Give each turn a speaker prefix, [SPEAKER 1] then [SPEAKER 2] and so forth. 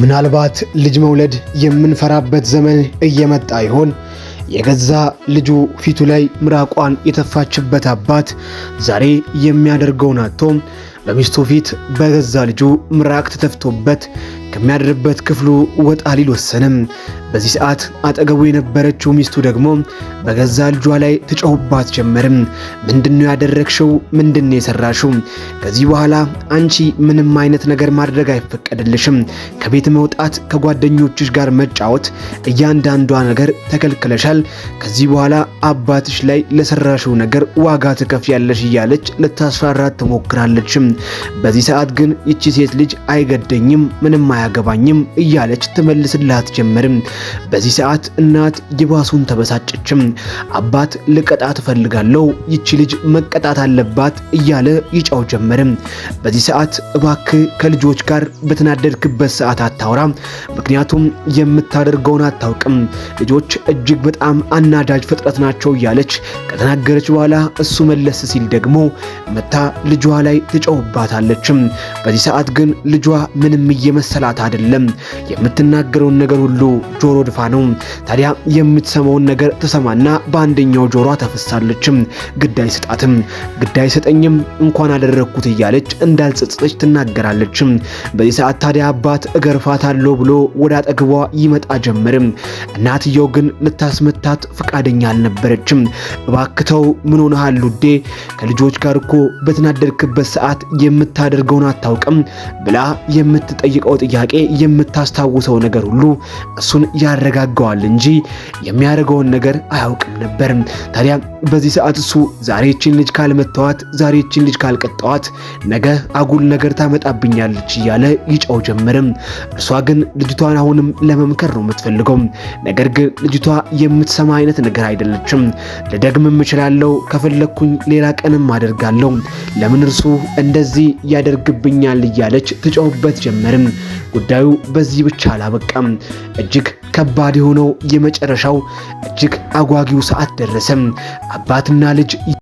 [SPEAKER 1] ምናልባት ልጅ መውለድ የምንፈራበት ዘመን እየመጣ ይሆን? የገዛ ልጁ ፊቱ ላይ ምራቋን የተፋችበት አባት ዛሬ የሚያደርገውን አጥቶ በሚስቱ ፊት በገዛ ልጁ ምራቅ ተተፍቶበት ከሚያድርበት ክፍሉ ወጣ ሊል ወሰነም። በዚህ ሰዓት አጠገቡ የነበረችው ሚስቱ ደግሞ በገዛ ልጇ ላይ ትጮህባት ጀመርም። ምንድነው ያደረግሽው? ምንድነው የሰራሽው? ከዚህ በኋላ አንቺ ምንም አይነት ነገር ማድረግ አይፈቀድልሽም። ከቤት መውጣት፣ ከጓደኞችሽ ጋር መጫወት፣ እያንዳንዷ ነገር ተከልክለሻል። ከዚህ በኋላ አባትሽ ላይ ለሰራሽው ነገር ዋጋ ትከፍያለሽ እያለች ልታስፈራራት ትሞክራለች። በዚህ ሰዓት ግን ይቺ ሴት ልጅ አይገደኝም፣ ምንም አያገባኝም እያለች ትመልስላት ጀመርም። በዚህ ሰዓት እናት ይባሱን ተበሳጨችም። አባት ልቀጣት እፈልጋለሁ፣ ይቺ ልጅ መቀጣት አለባት እያለ ይጫው ጀመርም። በዚህ ሰዓት እባክህ ከልጆች ጋር በተናደድክበት ሰዓት አታውራ፣ ምክንያቱም የምታደርገውን አታውቅም፣ ልጆች እጅግ በጣም አናዳጅ ፍጥረት ናቸው እያለች ከተናገረች በኋላ እሱ መለስ ሲል ደግሞ መታ ልጇ ላይ ትጮህባታለችም። በዚህ ሰዓት ግን ልጇ ምንም እየመሰላት አይደለም። የምትናገረውን ነገር ሁሉ ጆሮ ድፋ ነው። ታዲያ የምትሰማውን ነገር ትሰማና በአንደኛው ጆሮዋ ተፈሳለችም። ግድ አይሰጣትም፣ ግድ አይሰጠኝም እንኳን አደረግኩት እያለች እንዳልጸጸተች ትናገራለች። በዚህ ሰዓት ታዲያ አባት እገርፋታለሁ ብሎ ወደ አጠገቧ ይመጣ ጀመርም። እናትየው ግን ልታስመታት ፈቃደኛ አልነበረችም። እባክተው ምን ሆነሃል ውዴ? ከልጆች ጋር እኮ በተናደድክበት ሰዓት የምታደርገውን አታውቅም ብላ የምትጠይቀው ጥያቄ የምታስታውሰው ነገር ሁሉ እሱን ያረጋጋዋል እንጂ የሚያደርገውን ነገር አያውቅም ነበር። ታዲያ በዚህ ሰዓት እሱ ዛሬችን ልጅ ካልመተዋት፣ ዛሬችን ልጅ ካልቀጣዋት ነገ አጉል ነገር ታመጣብኛለች እያለ ይጫው ጀመርም። እርሷ ግን ልጅቷን አሁንም ለመምከር ነው የምትፈልገው። ነገር ግን ልጅቷ የምትሰማ አይነት ነገር አይደለችም። ልደግምም እችላለሁ፣ ከፈለኩኝ ሌላ ቀንም አደርጋለሁ፣ ለምን እርሱ እንደዚህ ያደርግብኛል እያለች ትጫውበት ጀመርም። ጉዳዩ በዚህ ብቻ አላበቃም። እጅግ ከባድ የሆነው የመጨረሻው እጅግ አጓጊው ሰዓት ደረሰም። አባትና ልጅ